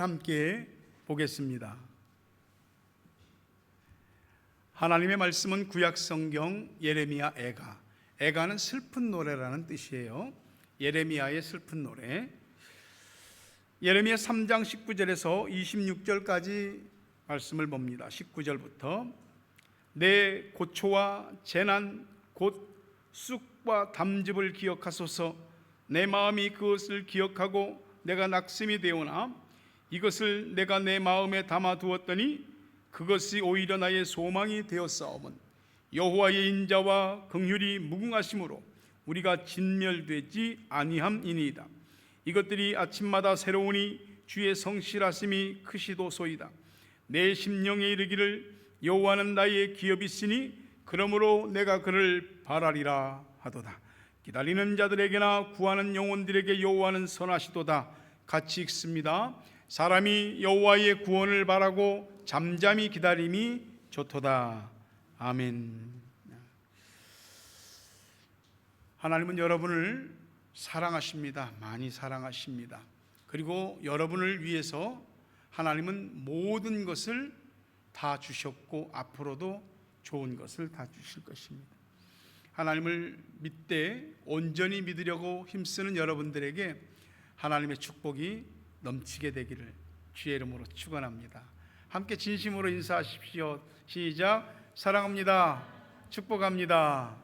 함께 보겠습니다. 하나님의 말씀은 구약성경 예레미야 애가. 애가는 슬픈 노래라는 뜻이에요. 예레미야의 슬픈 노래. 예레미야 3장 19절에서 26절까지 말씀을 봅니다. 19절부터 내 고초와 재난 곧 쑥과 담즙을 기억하소서. 내 마음이 그것을 기억하고 내가 낙심이 되오나 이것을 내가 내 마음에 담아두었더니 그것이 오히려 나의 소망이 되었사오면 여호와의 인자와 긍휼이 무궁하심으로 우리가 진멸되지 아니함이니이다. 이것들이 아침마다 새로우니 주의 성실하심이 크시도소이다. 내 심령에 이르기를 여호와는 나의 기업이시니 그러므로 내가 그를 바라리라 하도다. 기다리는 자들에게나 구하는 영혼들에게 여호와는 선하시도다. 같이 읽습니다. 사람이 여호와의 구원을 바라고 잠잠히 기다림이 좋도다. 아멘. 하나님은 여러분을 사랑하십니다. 많이 사랑하십니다. 그리고 여러분을 위해서 하나님은 모든 것을 다 주셨고 앞으로도 좋은 것을 다 주실 것입니다. 하나님을 믿되 온전히 믿으려고 힘쓰는 여러분들에게 하나님의 축복이 넘치게 되기를 주의 이름으로 축원합니다. 함께 진심으로 인사하십시오. 시작. 사랑합니다. 축복합니다.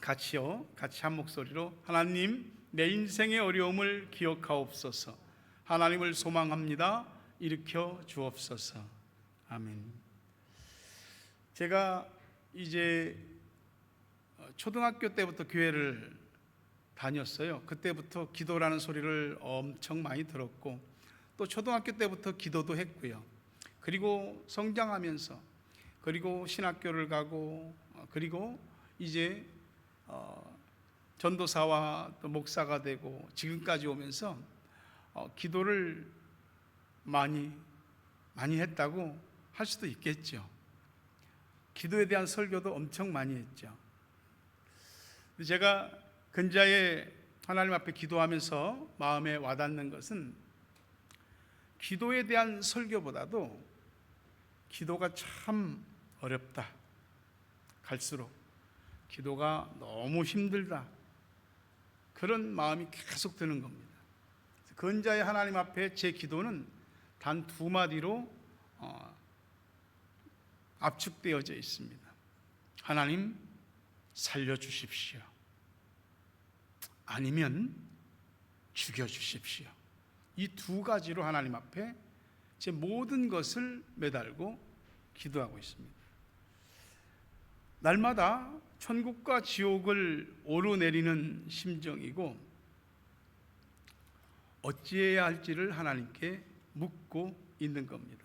같이요. 같이 한 목소리로 하나님, 내 인생의 어려움을 기억하옵소서. 하나님을 소망합니다. 일으켜 주옵소서. 아멘. 제가 이제 초등학교 때부터 교회를 다녔어요. 그때부터 기도라는 소리를 엄청 많이 들었고 또 초등학교 때부터 기도도 했고요. 그리고 성장하면서 그리고 신학교를 가고 그리고 이제 전도사와 또 목사가 되고 지금까지 오면서 기도를 많이 했다고 할 수도 있겠죠. 기도에 대한 설교도 엄청 많이 했죠. 제가 근자에 하나님 앞에 기도하면서 마음에 와닿는 것은 기도에 대한 설교보다도 기도가 참 어렵다. 갈수록 기도가 너무 힘들다. 그런 마음이 계속 드는 겁니다. 근자에 하나님 앞에 제 기도는 단 두 마디로 압축되어져 있습니다. 하나님 살려주십시오. 아니면 죽여주십시오. 이 두 가지로 하나님 앞에 제 모든 것을 매달고 기도하고 있습니다. 날마다 천국과 지옥을 오르내리는 심정이고 어찌해야 할지를 하나님께 묻고 있는 겁니다.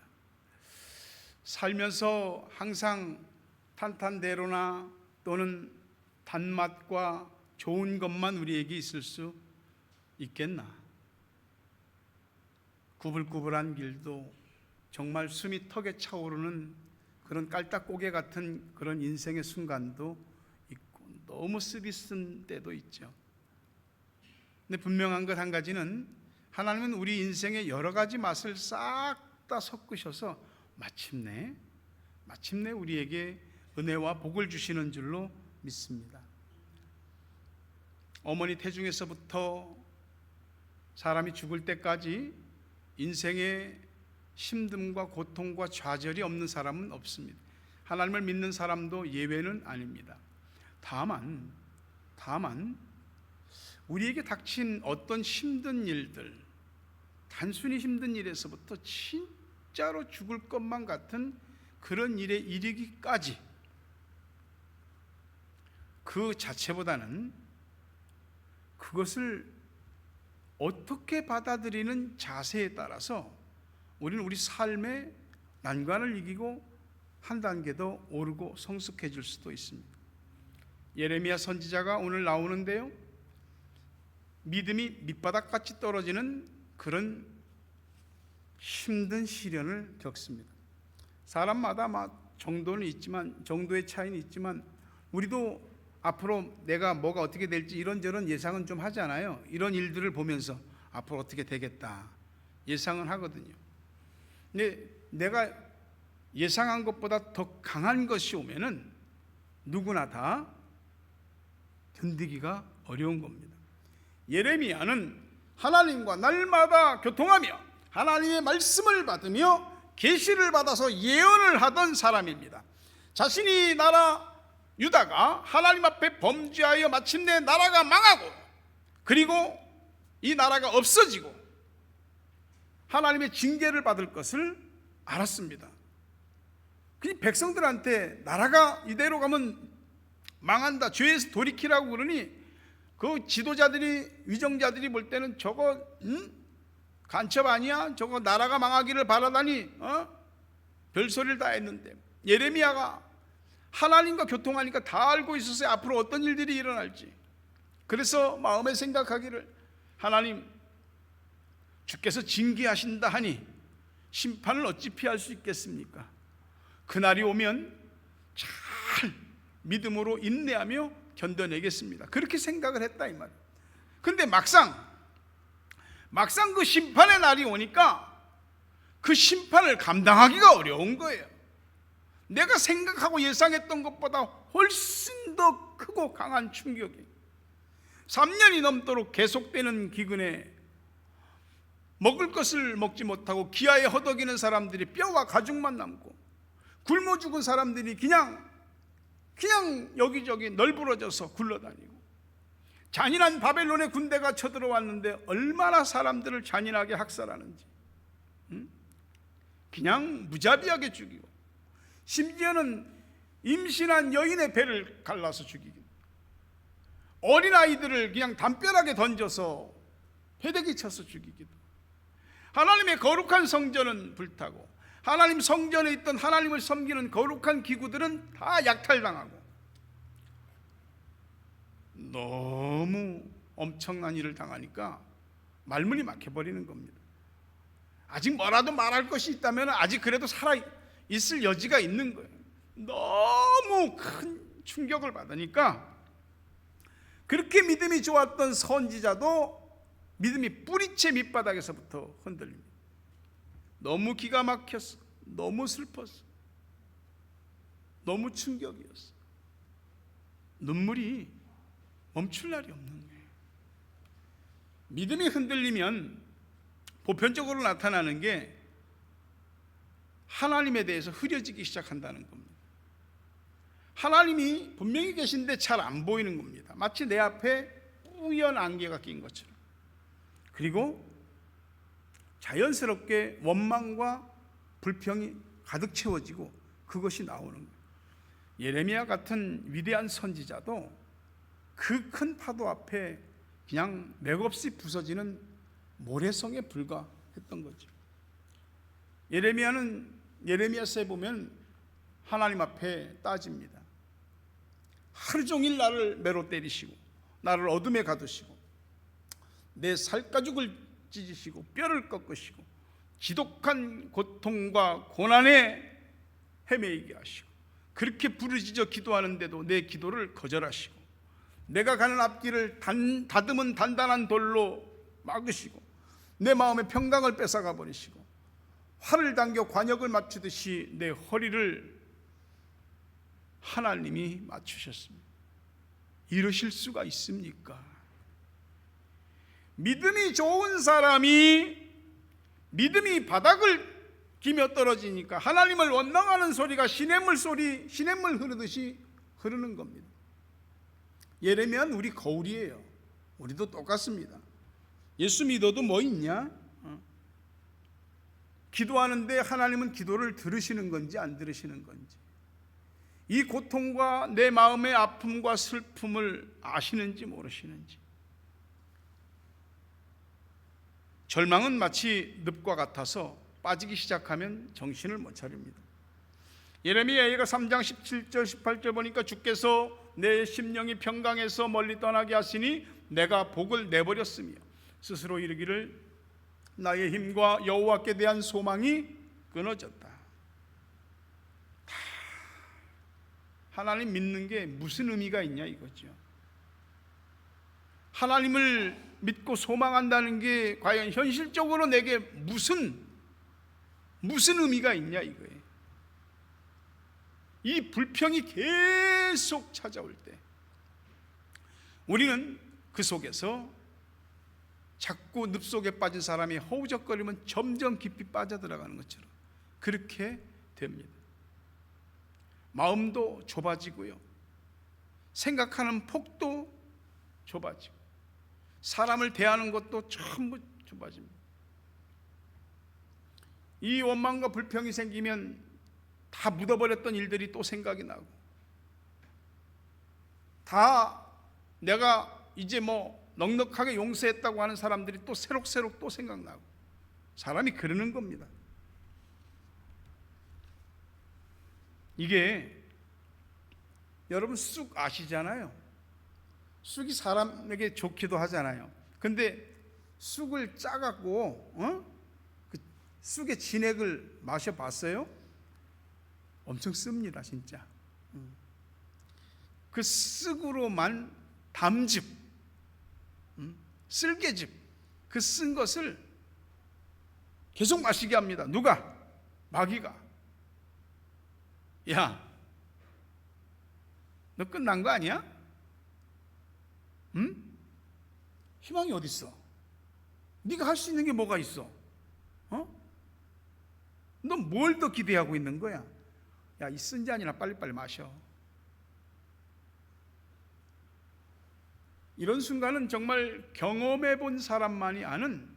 살면서 항상 탄탄대로나 또는 단맛과 좋은 것만 우리에게 있을 수 있겠나? 구불구불한 길도 정말 숨이 턱에 차오르는 그런 깔딱고개 같은 그런 인생의 순간도 있고 너무 쓰디쓴 때도 있죠. 근데 분명한 것 한 가지는 하나님은 우리 인생의 여러 가지 맛을 싹 다 섞으셔서 마침내 우리에게 은혜와 복을 주시는 줄로 믿습니다. 어머니 태중에서부터 사람이 죽을 때까지 인생의 힘듦과 고통과 좌절이 없는 사람은 없습니다. 하나님을 믿는 사람도 예외는 아닙니다. 다만 우리에게 닥친 어떤 힘든 일들, 단순히 힘든 일에서부터 진짜로 죽을 것만 같은 그런 일에 이르기까지 그 자체보다는 그것을 어떻게 받아들이는 자세에 따라서 우리는 우리 삶의 난관을 이기고 한 단계 더 오르고 성숙해질 수도 있습니다. 예레미야 선지자가 오늘 나오는데요, 믿음이 밑바닥같이 떨어지는 그런 힘든 시련을 겪습니다. 사람마다 정도는 있지만 정도의 차이는 있지만 우리도 앞으로 내가 뭐가 어떻게 될지 이런저런 예상은 좀 하잖아요. 이런 일들을 보면서 앞으로 어떻게 되겠다 예상은 하거든요. 근데 내가 예상한 것보다 더 강한 것이 오면은 누구나 다 견디기가 어려운 겁니다. 예레미야는 하나님과 날마다 교통하며 하나님의 말씀을 받으며 계시를 받아서 예언을 하던 사람입니다. 자신이 나라 유다가 하나님 앞에 범죄하여 마침내 나라가 망하고 그리고 이 나라가 없어지고 하나님의 징계를 받을 것을 알았습니다. 그 백성들한테 나라가 이대로 가면 망한다, 죄에서 돌이키라고 그러니 그 지도자들이 위정자들이 볼 때는 저거 간첩 아니야? 저거 나라가 망하기를 바라다니 별소리를 다 했는데 예레미야가 하나님과 교통하니까 다 알고 있었어요. 앞으로 어떤 일들이 일어날지. 그래서 마음에 생각하기를 하나님 주께서 징계하신다 하니 심판을 어찌 피할 수 있겠습니까? 그날이 오면 잘 믿음으로 인내하며 견뎌내겠습니다. 그렇게 생각을 했다 이 말이에요. 그런데 막상 그 심판의 날이 오니까 그 심판을 감당하기가 어려운 거예요. 내가 생각하고 예상했던 것보다 훨씬 더 크고 강한 충격이 3년이 넘도록 계속되는 기근에 먹을 것을 먹지 못하고 기아에 허덕이는 사람들이 뼈와 가죽만 남고 굶어 죽은 사람들이 그냥 여기저기 널브러져서 굴러다니고 잔인한 바벨론의 군대가 쳐들어왔는데 얼마나 사람들을 잔인하게 학살하는지 그냥 무자비하게 죽이고 심지어는 임신한 여인의 배를 갈라서 죽이고 어린아이들을 그냥 담벼락에 던져서 패대기 쳐서 죽이기도 하나님의 거룩한 성전은 불타고 하나님 성전에 있던 하나님을 섬기는 거룩한 기구들은 다 약탈당하고 너무 엄청난 일을 당하니까 말문이 막혀버리는 겁니다. 아직 뭐라도 말할 것이 있다면 아직 그래도 살아있을 여지가 있는 거예요. 너무 큰 충격을 받으니까 그렇게 믿음이 좋았던 선지자도 믿음이 뿌리채 밑바닥에서부터 흔들립니다. 너무 기가 막혔어. 너무 슬펐어. 너무 충격이었어. 눈물이 멈출 날이 없는 거예요. 믿음이 흔들리면 보편적으로 나타나는 게 하나님에 대해서 흐려지기 시작한다는 겁니다. 하나님이 분명히 계신데 잘 안 보이는 겁니다. 마치 내 앞에 뿌연 안개가 낀 것처럼. 그리고 자연스럽게 원망과 불평이 가득 채워지고 그것이 나오는 거예요. 예레미야 같은 위대한 선지자도 그 큰 파도 앞에 그냥 맥없이 부서지는 모래성에 불과했던 거죠. 예레미야는 예레미야서에 보면 하나님 앞에 따집니다. 하루 종일 나를 매로 때리시고 나를 어둠에 가두시고 내 살가죽을 찢으시고 뼈를 꺾으시고 지독한 고통과 고난에 헤매이게 하시고 그렇게 부르짖어 기도하는데도 내 기도를 거절하시고 내가 가는 앞길을 다듬은 단단한 돌로 막으시고 내 마음의 평강을 뺏어가 버리시고 활을 당겨 관역을 맞추듯이 내 허리를 하나님이 맞추셨습니다. 이러실 수가 있습니까? 믿음이 좋은 사람이 믿음이 바닥을 기며 떨어지니까 하나님을 원망하는 소리가 시냇물 흐르듯이 흐르는 겁니다. 예레미야는 우리 거울이에요. 우리도 똑같습니다. 예수 믿어도 뭐 있냐? 기도하는데 하나님은 기도를 들으시는 건지 안 들으시는 건지 이 고통과 내 마음의 아픔과 슬픔을 아시는지 모르시는지 절망은 마치 늪과 같아서 빠지기 시작하면 정신을 못 차립니다. 예레미야가 3장 17절 18절 보니까 주께서 내 심령이 평강해서 멀리 떠나게 하시니 내가 복을 내버렸으며 스스로 이르기를 나의 힘과 여호와께 대한 소망이 끊어졌다. 하나님 믿는 게 무슨 의미가 있냐 이거죠. 하나님을 믿고 소망한다는 게 과연 현실적으로 내게 무슨 의미가 있냐 이거예요. 이 불평이 계속 찾아올 때 우리는 그 속에서 자꾸 늪속에 빠진 사람이 허우적거리면 점점 깊이 빠져들어가는 것처럼 그렇게 됩니다. 마음도 좁아지고요, 생각하는 폭도 좁아지고, 사람을 대하는 것도 전부 좁아집니다. 이 원망과 불평이 생기면 다 묻어버렸던 일들이 또 생각이 나고, 다 내가 이제 넉넉하게 용서했다고 하는 사람들이 또 새록새록 또 생각나고, 사람이 그러는 겁니다. 이게 여러분 쑥 아시잖아요. 쑥이 사람에게 좋기도 하잖아요. 근데 쑥을 짜갖고 그 쑥의 진액을 마셔봤어요? 엄청 씁니다 진짜. 그 쑥으로만 담즙, 쓸개즙, 그 쓴 것을 계속 마시게 합니다. 누가? 마귀가. 야, 너 끝난 거 아니야? 응? 희망이 어디 있어? 네가 할 수 있는 게 뭐가 있어? 너 뭘 더 기대하고 있는 거야? 야, 이 쓴 잔이나 빨리빨리 마셔. 이런 순간은 정말 경험해 본 사람만이 아는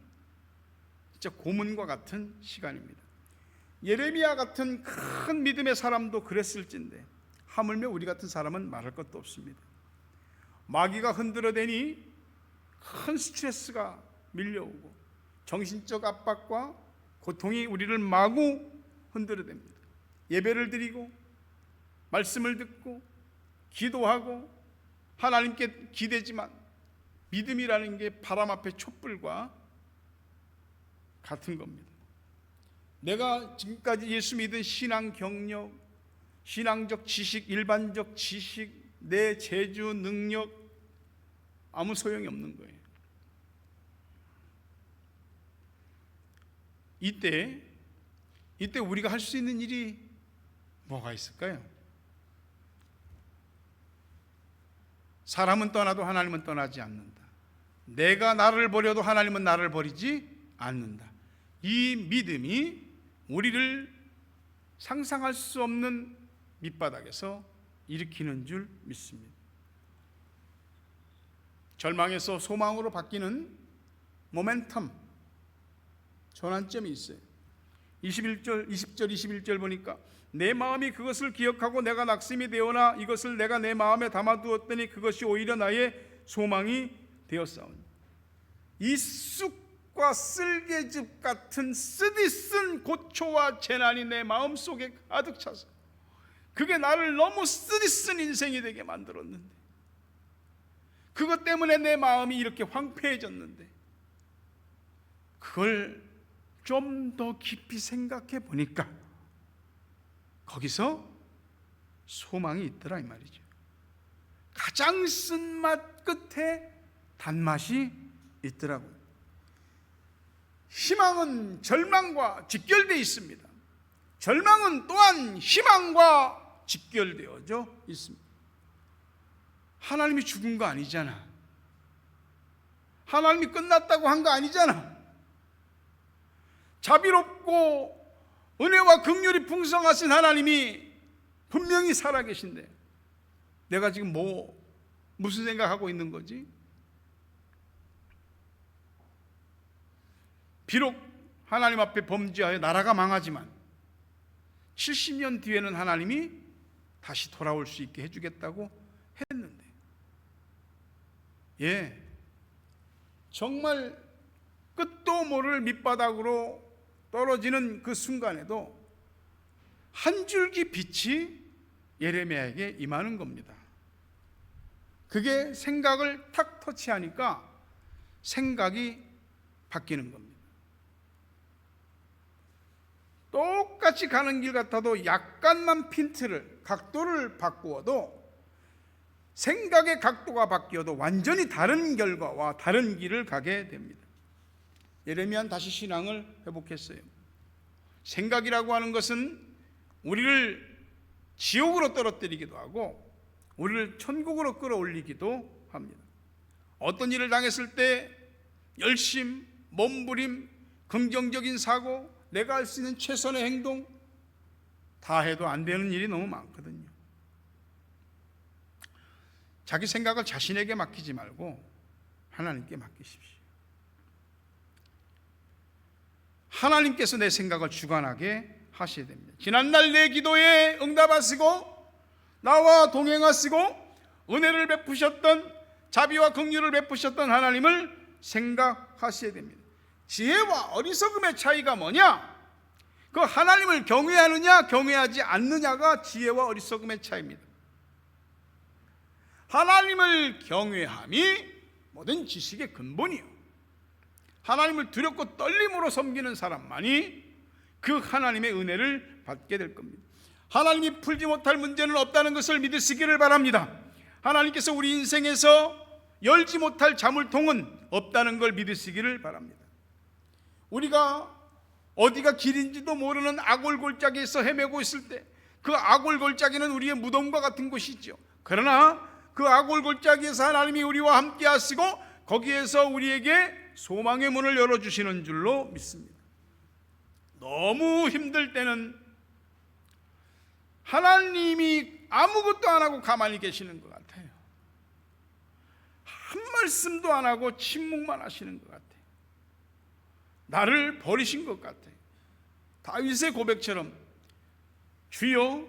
진짜 고문과 같은 시간입니다. 예레미야 같은 큰 믿음의 사람도 그랬을진데 하물며 우리 같은 사람은 말할 것도 없습니다. 마귀가 흔들어대니 큰 스트레스가 밀려오고 정신적 압박과 고통이 우리를 마구 흔들어댑니다. 예배를 드리고 말씀을 듣고 기도하고 하나님께 기대지만 믿음이라는 게 바람 앞에 촛불과 같은 겁니다. 내가 지금까지 예수 믿은 신앙 경력, 신앙적 지식, 일반적 지식, 내 재주, 능력 아무 소용이 없는 거예요. 이때 우리가 할 수 있는 일이 뭐가 있을까요? 사람은 떠나도 하나님은 떠나지 않는다. 내가 나를 버려도 하나님은 나를 버리지 않는다. 이 믿음이 우리를 상상할 수 없는 밑바닥에서 일으키는 줄 믿습니다. 절망에서 소망으로 바뀌는 모멘텀, 전환점이 있어요. 20절 21절 보니까 내 마음이 그것을 기억하고 내가 낙심이 되어나 이것을 내가 내 마음에 담아두었더니 그것이 오히려 나의 소망이 되었사오니. 이 쑥과 쓸개즙 같은 쓰디쓴 고초와 재난이 내 마음속에 가득 차서 그게 나를 너무 쓰디쓴 인생이 되게 만들었는데, 그것 때문에 내 마음이 이렇게 황폐해졌는데, 그걸 좀 더 깊이 생각해 보니까 거기서 소망이 있더라 이 말이죠. 가장 쓴맛 끝에 단맛이 있더라고요. 희망은 절망과 직결되어 있습니다. 절망은 또한 희망과 직결되어져 있습니다. 하나님이 죽은 거 아니잖아. 하나님이 끝났다고 한 거 아니잖아. 자비롭고 은혜와 긍휼이 풍성하신 하나님이 분명히 살아계신데 내가 지금 무슨 생각하고 있는 거지? 비록 하나님 앞에 범죄하여 나라가 망하지만 70년 뒤에는 하나님이 다시 돌아올 수 있게 해주겠다고 했는데, 정말 끝도 모를 밑바닥으로 떨어지는 그 순간에도 한 줄기 빛이 예레미야에게 임하는 겁니다. 그게 생각을 탁 터치하니까 생각이 바뀌는 겁니다. 똑같이 가는 길 같아도 약간만 핀트를, 각도를 바꾸어도, 생각의 각도가 바뀌어도 완전히 다른 결과와 다른 길을 가게 됩니다. 예레미야는 다시 신앙을 회복했어요. 생각이라고 하는 것은 우리를 지옥으로 떨어뜨리기도 하고 우리를 천국으로 끌어올리기도 합니다. 어떤 일을 당했을 때 열심, 몸부림, 긍정적인 사고, 내가 할 수 있는 최선의 행동 다 해도 안 되는 일이 너무 많거든요. 자기 생각을 자신에게 맡기지 말고 하나님께 맡기십시오. 하나님께서 내 생각을 주관하게 하셔야 됩니다. 지난날 내 기도에 응답하시고 나와 동행하시고 은혜를 베푸셨던, 자비와 긍휼을 베푸셨던 하나님을 생각하셔야 됩니다. 지혜와 어리석음의 차이가 뭐냐? 그 하나님을 경외하느냐 경외하지 않느냐가 지혜와 어리석음의 차이입니다. 하나님을 경외함이 모든 지식의 근본이요, 하나님을 두렵고 떨림으로 섬기는 사람만이 그 하나님의 은혜를 받게 될 겁니다. 하나님이 풀지 못할 문제는 없다는 것을 믿으시기를 바랍니다. 하나님께서 우리 인생에서 열지 못할 자물통은 없다는 걸 믿으시기를 바랍니다. 우리가 어디가 길인지도 모르는 아골골짜기에서 헤매고 있을 때 그 아골골짜기는 우리의 무덤과 같은 곳이죠. 그러나 그 아골골짜기에서 하나님이 우리와 함께 하시고 거기에서 우리에게 소망의 문을 열어주시는 줄로 믿습니다. 너무 힘들 때는 하나님이 아무것도 안 하고 가만히 계시는 것 같아요. 한 말씀도 안 하고 침묵만 하시는 것 같아요. 나를 버리신 것 같아요. 다윗의 고백처럼 주여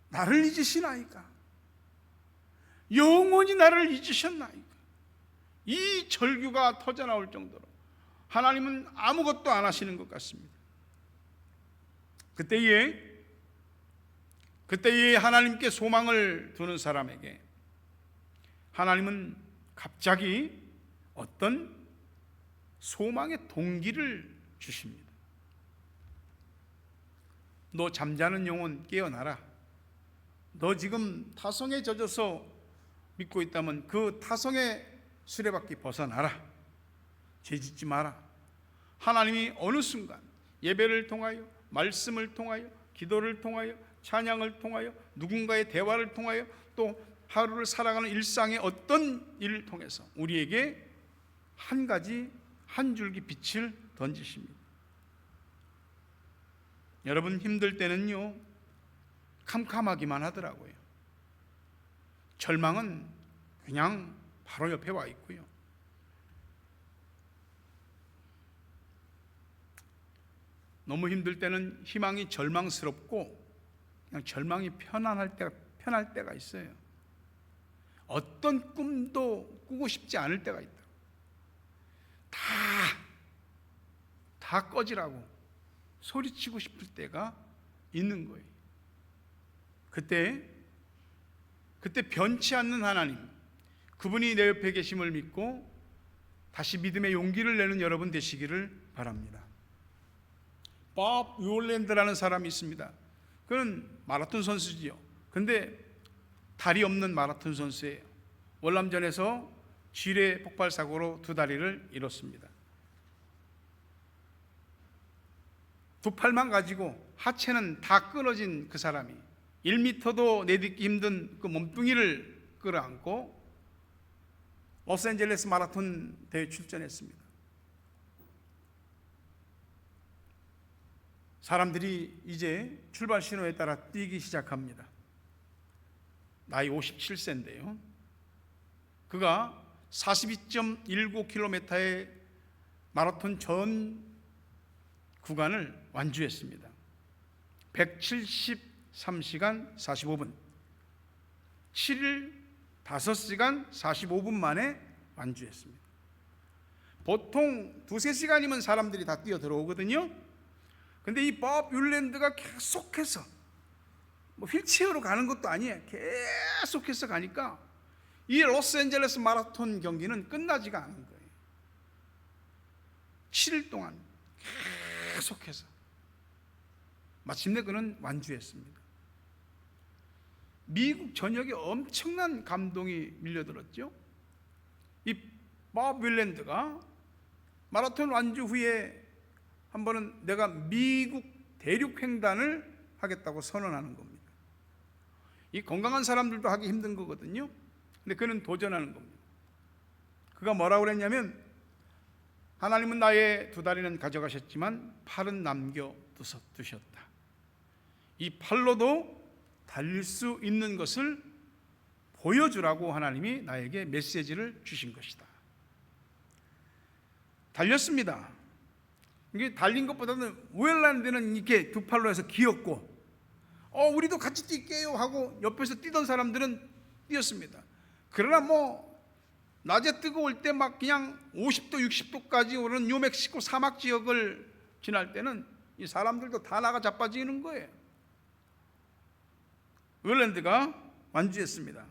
나를 잊으시나이까, 영원히 나를 잊으셨나이까, 이 절규가 터져나올 정도로 하나님은 아무것도 안 하시는 것 같습니다. 그때에 하나님께 소망을 두는 사람에게 하나님은 갑자기 어떤 소망의 동기를 주십니다. 너 잠자는 영혼 깨어나라. 너 지금 타성에 젖어서 믿고 있다면 그 타성의 수레바퀴 벗어나라. 죄짓지 마라. 하나님이 어느 순간 예배를 통하여, 말씀을 통하여, 기도를 통하여, 찬양을 통하여, 누군가의 대화를 통하여, 또 하루를 살아가는 일상의 어떤 일을 통해서 우리에게 한 가지, 한 줄기 빛을 던지십니다. 여러분, 힘들 때는요 캄캄하기만 하더라고요. 절망은 그냥 바로 옆에 와 있고요. 너무 힘들 때는 희망이 절망스럽고 그냥 절망이 편할 때가 있어요. 어떤 꿈도 꾸고 싶지 않을 때가 있다. 다 꺼지라고 소리치고 싶을 때가 있는 거예요. 그때 변치 않는 하나님, 그분이 내 옆에 계심을 믿고 다시 믿음의 용기를 내는 여러분 되시기를 바랍니다. 밥 윌랜드라는 사람이 있습니다. 그는 마라톤 선수지요. 근데 다리 없는 마라톤 선수예요. 월남전에서 지뢰 폭발 사고로 두 다리를 잃었습니다. 두 팔만 가지고 하체는 다 끊어진 그 사람이 1m도 내딛기 힘든 그 몸뚱이를 끌어안고 로스앤젤레스 마라톤 대회 출전했습니다. 사람들이 이제 출발 신호에 따라 뛰기 시작합니다. 나이 57세인데요. 그가 42.19km의 마라톤 전 구간을 완주했습니다. 173시간 45분, 7일 5시간 45분 만에 완주했습니다. 보통 2-3시간이면 사람들이 다 뛰어 들어오거든요. 근데 이 밥 윌랜드가 계속해서 휠체어로 가는 것도 아니에요. 계속해서 가니까 이 로스앤젤레스 마라톤 경기는 끝나지가 않은 거예요. 7일 동안 계속해서 마침내 그는 완주했습니다. 미국 전역에 엄청난 감동이 밀려들었죠. 이 밥 윌랜드가 마라톤 완주 후에 한 번은 내가 미국 대륙 횡단을 하겠다고 선언하는 겁니다. 이 건강한 사람들도 하기 힘든 거거든요. 근데 그는 도전하는 겁니다. 그가 뭐라고 그랬냐면, 하나님은 나의 2다리는 가져가셨지만 팔은 남겨두셨다. 이 팔로도 달릴 수 있는 것을 보여주라고 하나님이 나에게 메시지를 주신 것이다. 달렸습니다. 이게 달린 것보다는 웰란드는 이렇게 2팔로 해서 귀엽고, 우리도 같이 뛸게요 하고 옆에서 뛰던 사람들은 뛰었습니다. 그러나 낮에 뜨거울 때 막 그냥 50도 60도까지 오르는 뉴멕시코 사막 지역을 지날 때는 이 사람들도 다 나가 자빠지는 거예요. 웰란드가 완주했습니다.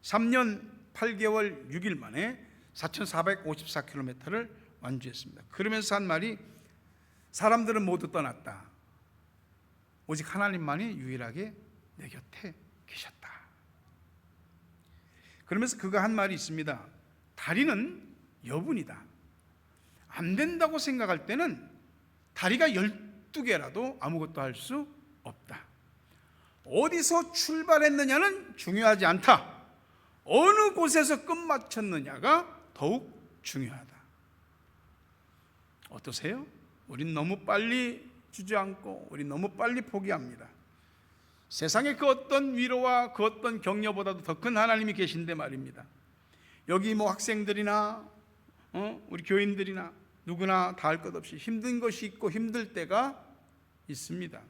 3년 8개월 6일 만에 4,454km를 완주했습니다. 그러면서 한 말이, 사람들은 모두 떠났다. 오직 하나님만이 유일하게 내 곁에 계셨다. 그러면서 그가 한 말이 있습니다. 다리는 여분이다. 안 된다고 생각할 때는 다리가 12개라도 아무것도 할 수 없다. 어디서 출발했느냐는 중요하지 않다. 어느 곳에서 끝마쳤느냐가 더욱 중요하다. 어떠세요? 우린 너무 빨리 주저앉고 우린 너무 빨리 포기합니다. 세상에 그 어떤 위로와 그 어떤 격려보다도 더 큰 하나님이 계신데 말입니다. 여기 학생들이나 우리 교인들이나 누구나 다 할 것 없이 힘든 것이 있고 힘들 때가 있습니다.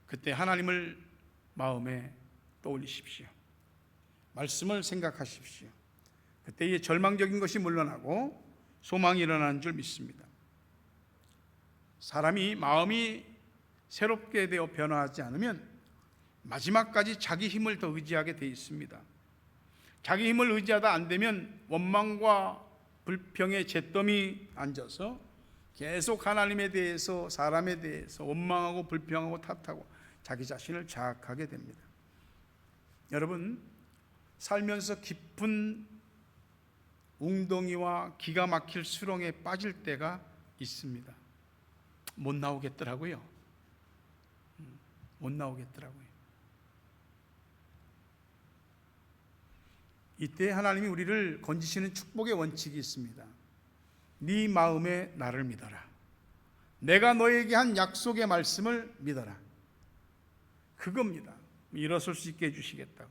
그때 하나님을 마음에 떠올리십시오. 말씀을 생각하십시오. 그때의 절망적인 것이 물러나고 소망이 일어나는 줄 믿습니다. 사람이 마음이 새롭게 되어 변화하지 않으면 마지막까지 자기 힘을 더 의지하게 되어 있습니다. 자기 힘을 의지하다 안 되면 원망과 불평의 잿더미 앉아서 계속 하나님에 대해서 사람에 대해서 원망하고 불평하고 탓하고 자기 자신을 자학하게 됩니다. 여러분, 살면서 깊은 웅덩이와 기가 막힐 수렁에 빠질 때가 있습니다. 못 나오겠더라고요. 못 나오겠더라고요. 이때 하나님이 우리를 건지시는 축복의 원칙이 있습니다. 네 마음에 나를 믿어라. 내가 너에게 한 약속의 말씀을 믿어라. 그겁니다. 일어설 수 있게 해주시겠다고.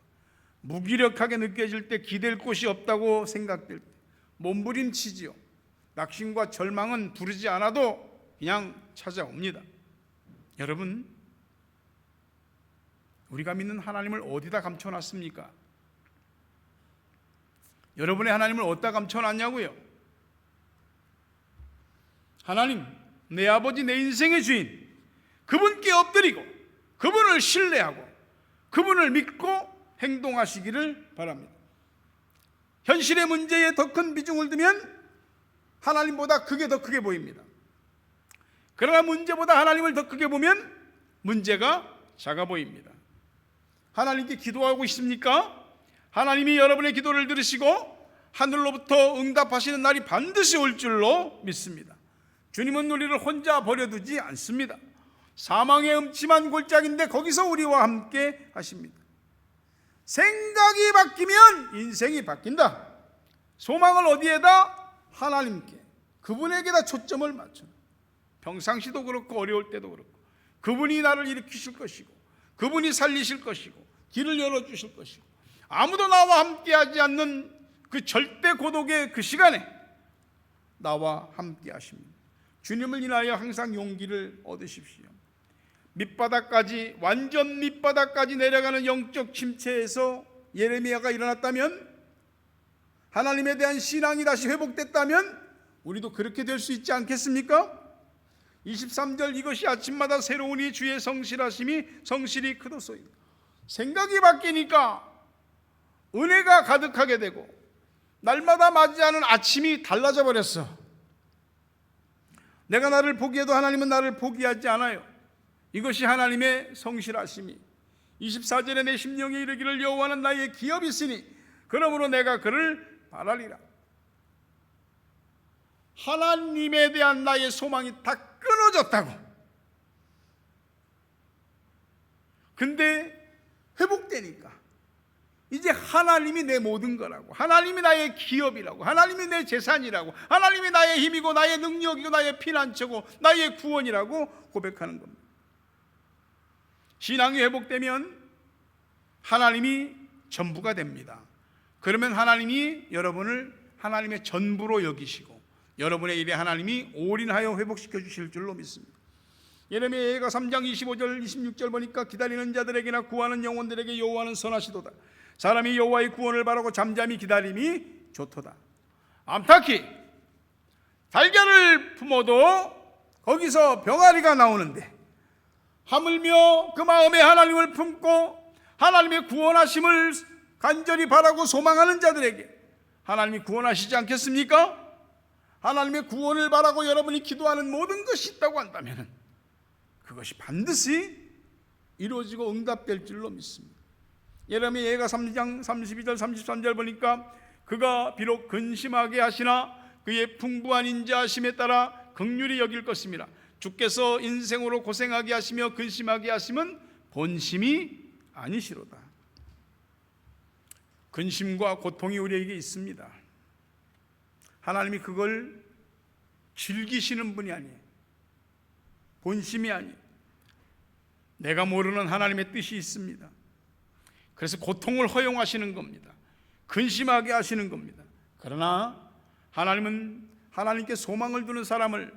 무기력하게 느껴질 때, 기댈 곳이 없다고 생각될 때 몸부림치지요. 낙심과 절망은 부르지 않아도 그냥 찾아옵니다. 여러분, 우리가 믿는 하나님을 어디다 감춰놨습니까? 여러분의 하나님을 어디다 감춰놨냐고요? 하나님, 내 아버지, 내 인생의 주인, 그분께 엎드리고 그분을 신뢰하고 그분을 믿고 행동하시기를 바랍니다. 현실의 문제에 더 큰 비중을 두면 하나님보다 그게 더 크게 보입니다. 그러나 문제보다 하나님을 더 크게 보면 문제가 작아 보입니다. 하나님께 기도하고 있습니까? 하나님이 여러분의 기도를 들으시고 하늘로부터 응답하시는 날이 반드시 올 줄로 믿습니다. 주님은 우리를 혼자 버려두지 않습니다. 사망의 음침한 골짜기인데 거기서 우리와 함께 하십니다. 생각이 바뀌면 인생이 바뀐다. 소망을 어디에다? 하나님께, 그분에게다 초점을 맞춰. 평상시도 그렇고 어려울 때도 그렇고 그분이 나를 일으키실 것이고 그분이 살리실 것이고 길을 열어주실 것이고 아무도 나와 함께하지 않는 그 절대 고독의 그 시간에 나와 함께 하십니다. 주님을 인하여 항상 용기를 얻으십시오. 밑바닥까지, 완전 밑바닥까지 내려가는 영적 침체에서 예레미야가 일어났다면, 하나님에 대한 신앙이 다시 회복됐다면 우리도 그렇게 될 수 있지 않겠습니까? 23절, 이것이 아침마다 새로우니 주의 성실하심이 성실히 크도소이다. 생각이 바뀌니까 은혜가 가득하게 되고 날마다 맞이하는 아침이 달라져 버렸어. 내가 나를 포기해도 하나님은 나를 포기하지 않아요. 이것이 하나님의 성실하심이 24절에 내 심령이 이르기를 여호와는 나의 기업이 있으니 그러므로 내가 그를 바라리라. 하나님에 대한 나의 소망이 다 끊어졌다고. 근데 회복되니까 이제 하나님이 내 모든 거라고, 하나님이 나의 기업이라고, 하나님이 내 재산이라고, 하나님이 나의 힘이고 나의 능력이고 나의 피난처고 나의 구원이라고 고백하는 겁니다. 신앙이 회복되면 하나님이 전부가 됩니다. 그러면 하나님이 여러분을 하나님의 전부로 여기시고 여러분의 일에 하나님이 올인하여 회복시켜 주실 줄로 믿습니다. 예레미야 3장 25절 26절 보니까 기다리는 자들에게나 구하는 영혼들에게 여호와는 선하시도다. 사람이 여호와의 구원을 바라고 잠잠히 기다림이 좋도다. 암탉이 달걀을 품어도 거기서 병아리가 나오는데 하물며 그 마음에 하나님을 품고 하나님의 구원하심을 간절히 바라고 소망하는 자들에게 하나님이 구원하시지 않겠습니까? 하나님의 구원을 바라고 여러분이 기도하는 모든 것이 있다고 한다면 그것이 반드시 이루어지고 응답될 줄로 믿습니다. 예레미야 3장 32절 33절 보니까 그가 비록 근심하게 하시나 그의 풍부한 인자하심에 따라 긍휼히 여길 것임이라. 주께서 인생으로 고생하게 하시며 근심하게 하심은 본심이 아니시로다. 근심과 고통이 우리에게 있습니다. 하나님이 그걸 즐기시는 분이 아니에요. 본심이 아니에요. 내가 모르는 하나님의 뜻이 있습니다. 그래서 고통을 허용하시는 겁니다. 근심하게 하시는 겁니다. 그러나 하나님은 하나님께 소망을 두는 사람을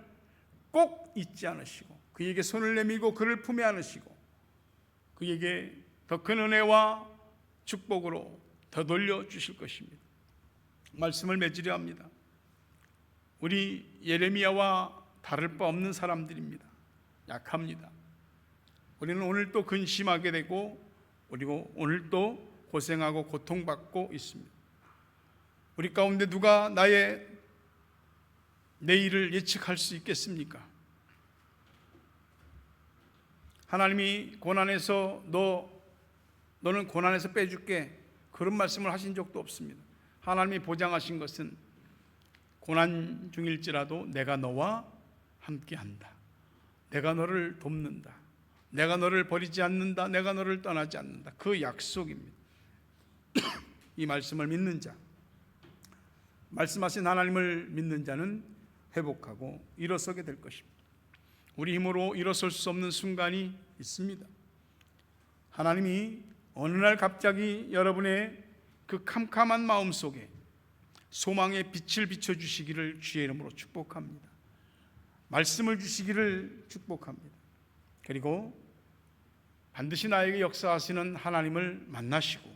꼭 잊지 않으시고 그에게 손을 내밀고 그를 품에 안으시고 그에게 더 큰 은혜와 축복으로 더 돌려주실 것입니다. 말씀을 맺으려 합니다. 우리 예레미야와 다를 바 없는 사람들입니다. 약합니다. 우리는 오늘 또 근심하게 되고 그리고 오늘 또 고생하고 고통받고 있습니다. 우리 가운데 누가 나의 내일을 예측할 수 있겠습니까? 하나님이 고난에서 너는 고난에서 빼줄게 그런 말씀을 하신 적도 없습니다. 하나님이 보장하신 것은 고난 중일지라도 내가 너와 함께한다. 내가 너를 돕는다. 내가 너를 버리지 않는다. 내가 너를 떠나지 않는다. 그 약속입니다. 이 말씀을 믿는 자, 말씀하신 하나님을 믿는 자는 회복하고 일어서게 될 것입니다. 우리 힘으로 일어설 수 없는 순간이 있습니다. 하나님이 어느 날 갑자기 여러분의 그 캄캄한 마음 속에 소망의 빛을 비춰주시기를 주의 이름으로 축복합니다. 말씀을 주시기를 축복합니다. 그리고 반드시 나에게 역사하시는 하나님을 만나시고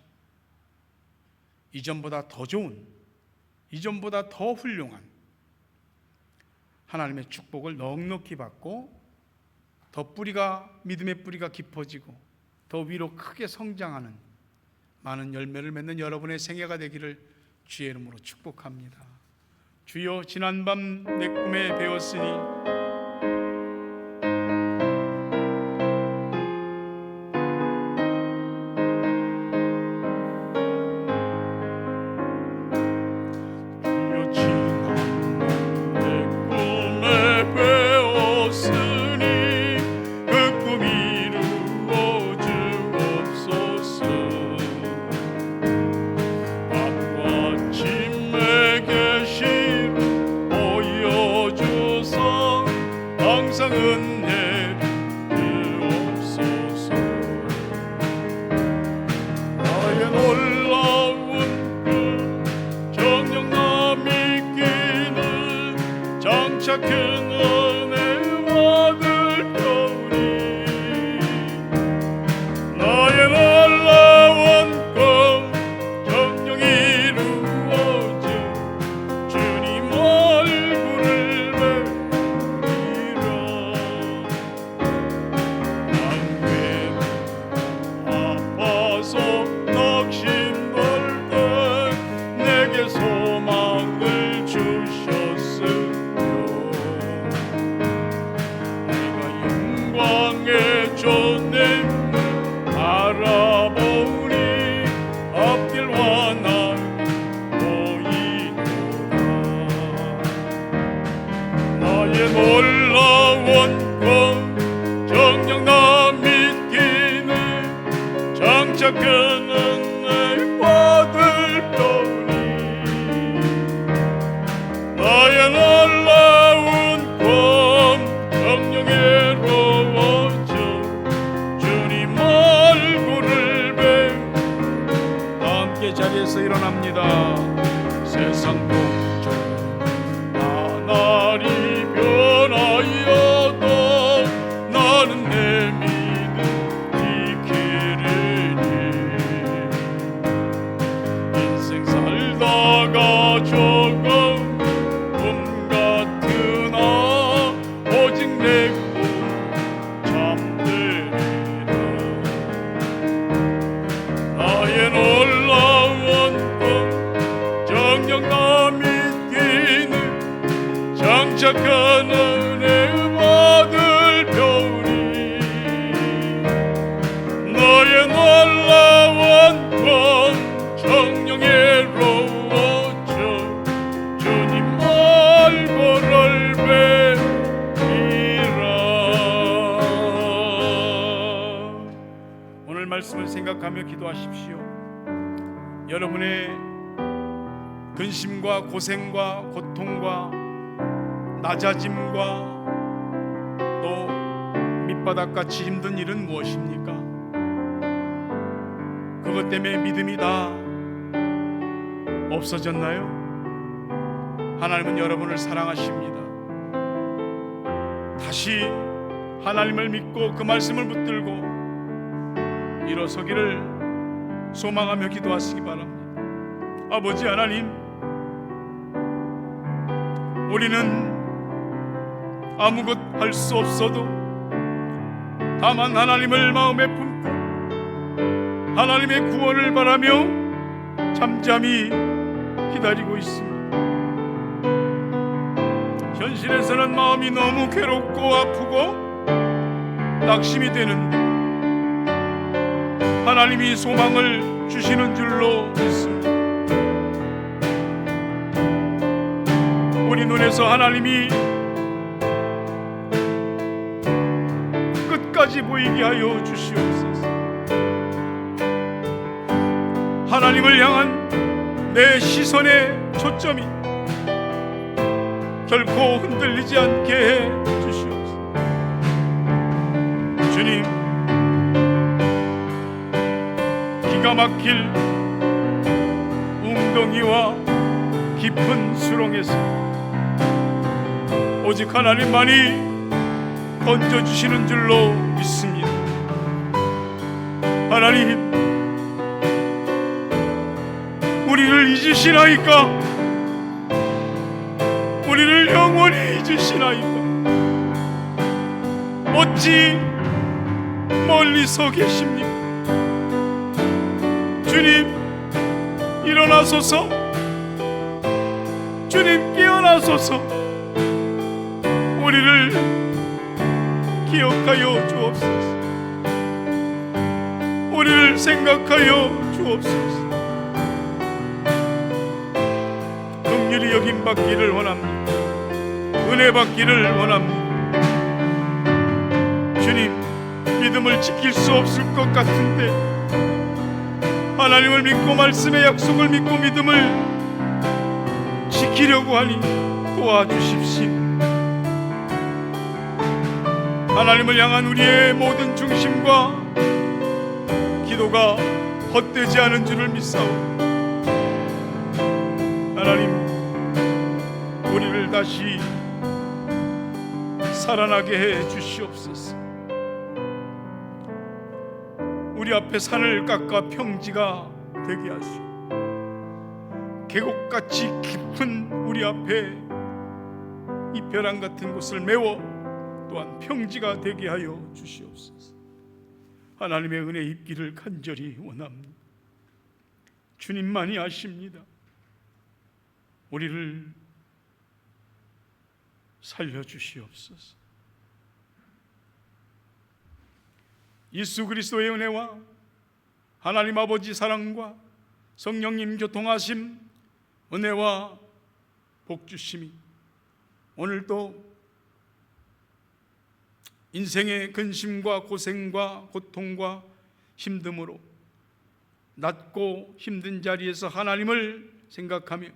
이전보다 더 좋은, 이전보다 더 훌륭한 하나님의 축복을 넉넉히 받고 더 믿음의 뿌리가 깊어지고 더 위로 크게 성장하는 많은 열매를 맺는 여러분의 생애가 되기를 주의 이름으로 축복합니다. 주여, 지난밤 내 꿈에 배웠으니 놀라운 것 정녕 나 믿기는 장착한 은혜 받을 편이 나의 놀라운 것 정녕 외로워져 주님 얼굴을 뵈 함께 자리에서 일어납니다. 세상도 나날이 변하여도 나는 내 믿음 지키리니 인생 살다가 조금 꿈 같으나 오직 내 꿈 잠들이라 나의 놀라운 꿈 정녕 나 믿기는 장착한 은혜 받을 편이 너의 놀라운 건 정녕 외로워져 주님 얼굴을 뵈리라. 오늘 말씀을 생각하며 기도하십시오. 여러분의 근심과 고생과 고통과 낮아짐과 또 밑바닥같이 힘든 일은 무엇입니까? 그것 때문에 믿음이 다 없어졌나요? 하나님은 여러분을 사랑하십니다. 다시 하나님을 믿고 그 말씀을 붙들고 일어서기를 소망하며 기도하시기 바랍니다. 아버지 하나님, 우리는 아무것 할 수 없어도 다만 하나님을 마음에 품고 하나님의 구원을 바라며 잠잠히 기다리고 있습니다. 현실에서는 마음이 너무 괴롭고 아프고 낙심이 되는데 하나님이 소망을 주시는 줄로 믿습니다. 우리 눈에서 하나님이 끝까지 보이게 하여 주시옵소서. 하나님을 향한 내 시선의 초점이 결코 흔들리지 않게 해 주시옵소서. 주님, 기가 막힐 웅덩이와 깊은 수렁에서 오직 하나님만이 건져주시는 줄로 믿습니다. 하나님, 우리를 잊으시나이까? 우리를 영원히 잊으시나이까? 어찌 멀리서 계십니까? 주님, 일어나소서. 주님, 깨어나소서. 우리를 기억하여 주옵소서. 우리를 생각하여 주옵소서. 긍휼히 여김 받기를 원합니다. 은혜 받기를 원합니다. 주님, 믿음을 지킬 수 없을 것 같은데 하나님을 믿고 말씀의 약속을 믿고 믿음을 지키려고 하니 도와주십시오. 하나님을 향한 우리의 모든 중심과 기도가 헛되지 않은 줄을 믿사오니 하나님, 우리를 다시 살아나게 해 주시옵소서. 우리 앞에 산을 깎아 평지가 되게 하시오. 계곡같이 깊은 우리 앞에 이 벼랑 같은 곳을 메워 또한 평지가 되게 하여 주시옵소서. 하나님의 은혜 입기를 간절히 원합니다. 주님만이 아십니다. 우리를 살려주시옵소서. 예수 그리스도의 은혜와 하나님 아버지 사랑과 성령님 교통하심, 은혜와 복주심이 오늘도 인생의 근심과 고생과 고통과 힘듦으로 낮고 힘든 자리에서 하나님을 생각하며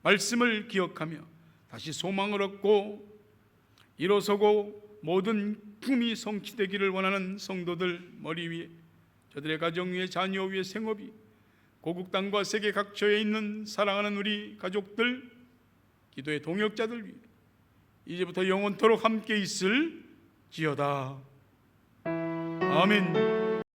말씀을 기억하며 다시 소망을 얻고 일어서고 모든 꿈이 성취되기를 원하는 성도들 머리 위에, 저들의 가정 위에, 자녀 위에, 생업 위에, 고국 땅과 세계 각처에 있는 사랑하는 우리 가족들, 기도의 동역자들 위해 이제부터 영원토록 함께 있을 지어다. 아멘.